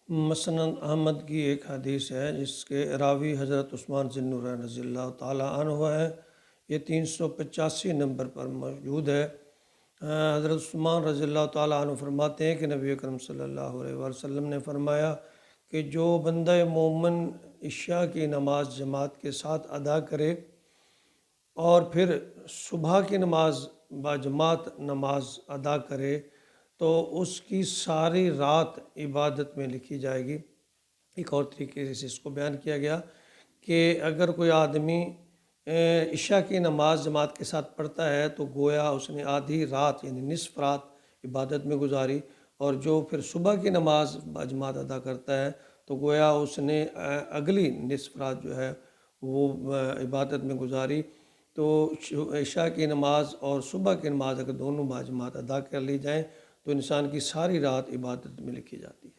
مسند احمد کی ایک حدیث ہے جس کے راوی حضرت عثمان ذی النورین رضی اللہ تعالیٰ عنہ ہے۔ یہ 385 نمبر پر موجود ہے۔ حضرت عثمان رضی اللہ تعالیٰ عنہ فرماتے ہیں کہ نبی اکرم صلی اللہ علیہ وسلم نے فرمایا کہ جو بندہ مومن عشاء کی نماز جماعت کے ساتھ ادا کرے اور پھر صبح کی نماز باجماعت نماز ادا کرے تو اس کی ساری رات عبادت میں لکھی جائے گی۔ ایک اور طریقے سے اس کو بیان کیا گیا کہ اگر کوئی آدمی عشاء کی نماز جماعت کے ساتھ پڑھتا ہے تو گویا اس نے آدھی رات یعنی نصف رات عبادت میں گزاری، اور جو پھر صبح کی نماز باجماعت ادا کرتا ہے تو گویا اس نے اگلی نصف رات جو ہے وہ عبادت میں گزاری۔ تو عشاء کی نماز اور صبح کی نماز اگر دونوں باجماعت ادا کر لی جائیں تو انسان کی ساری رات عبادت میں لکھی جاتی ہے۔